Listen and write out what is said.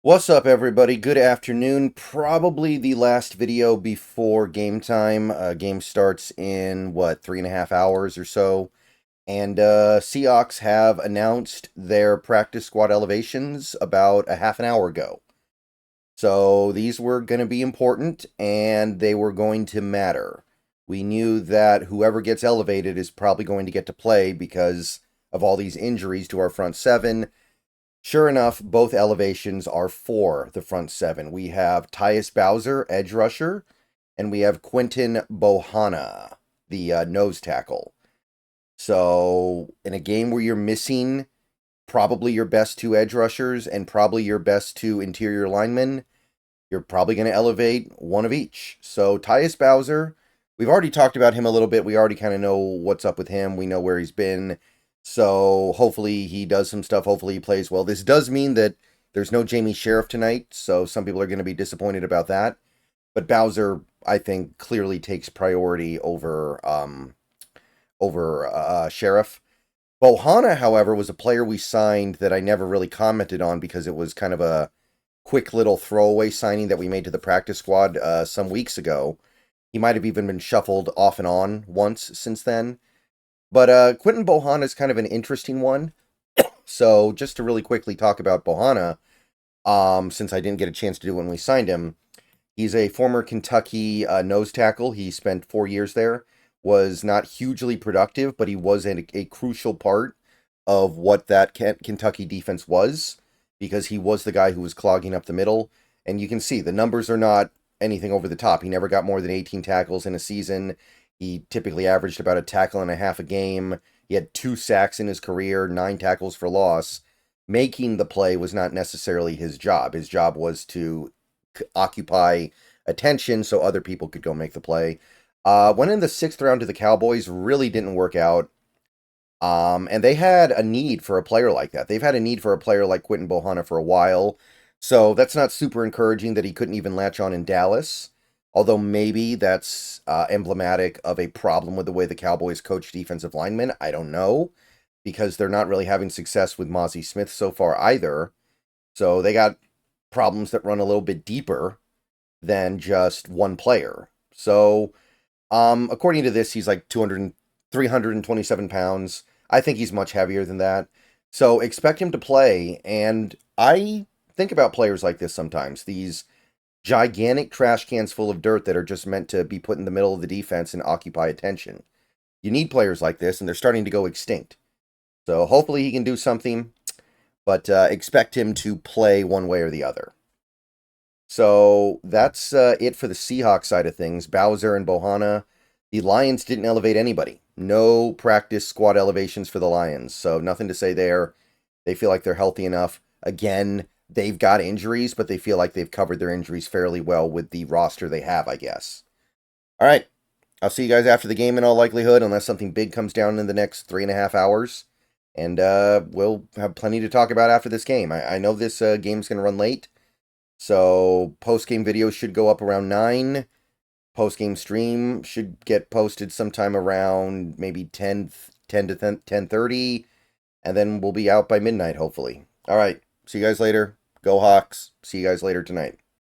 What's up, everybody? Good afternoon. Probably the last video before game time. Game starts in, what, 3.5 hours or so. And Seahawks have announced their practice squad elevations about a half an hour ago. So these were going to be important, and they were going to matter. We knew that whoever gets elevated is probably going to get to play because of all these injuries to our front seven. Sure enough, both elevations are for the front seven. We have Tyus Bowser, edge rusher, and we have Quinton Bohanna, the nose tackle. So, in a game where you're missing probably your best two edge rushers and probably your best two interior linemen, you're probably going to elevate one of each. So, Tyus Bowser, we've already talked about him a little bit. We already kind of know what's up with him. We know where he's been. So hopefully he does some stuff. Hopefully he plays well. This does mean that there's no Jamie Sheriff tonight, so some people are going to be disappointed about that. But Bowser, I think, clearly takes priority over Sheriff. Bohanna, however, was a player we signed that I never really commented on because it was kind of a quick little throwaway signing that we made to the practice squad some weeks ago. He might have even been shuffled off and on once since then. But Quinton Bohanna is kind of an interesting one. So just to really quickly talk about Bohanna, since I didn't get a chance to do it when we signed him, he's a former Kentucky nose tackle. He spent 4 years there, was not hugely productive, but he was a crucial part of what that Kentucky defense was because he was the guy who was clogging up the middle. And you can see the numbers are not anything over the top. He never got more than 18 tackles in a season. He typically averaged about a tackle and a half a game. He had 2 sacks in his career, 9 tackles for loss. Making the play was not necessarily his job. His job was to occupy attention so other people could go make the play. Went in the 6th round to the Cowboys, really didn't work out. And they had a need for a player like that. They've had a need for a player like Quinton Bohanna for a while. So that's not super encouraging that he couldn't even latch on in Dallas. Although maybe that's emblematic of a problem with the way the Cowboys coach defensive linemen. I don't know, because they're not really having success with Mozzie Smith so far either. So they got problems that run a little bit deeper than just one player. So according to this, he's like 327 pounds. I think he's much heavier than that. So expect him to play. And I think about players like this sometimes. These gigantic trash cans full of dirt that are just meant to be put in the middle of the defense and occupy attention. You need players like this, and they're starting to go extinct. So hopefully he can do something, but expect him to play one way or the other. So that's it for the Seahawks side of things. Bowser and Bohanna. The Lions didn't elevate anybody. No practice squad elevations for the Lions, so nothing to say there. They feel like they're healthy enough. Again, they've got injuries, but they feel like they've covered their injuries fairly well with the roster they have, I guess. All right. I'll see you guys after the game in all likelihood, unless something big comes down in the next 3.5 hours. And we'll have plenty to talk about after this game. I know this game's going to run late, so post-game videos should go up around 9. Post-game stream should get posted sometime around maybe 10 to 10:30, and then we'll be out by midnight, hopefully. All right. See you guys later. Go Hawks. See you guys later tonight.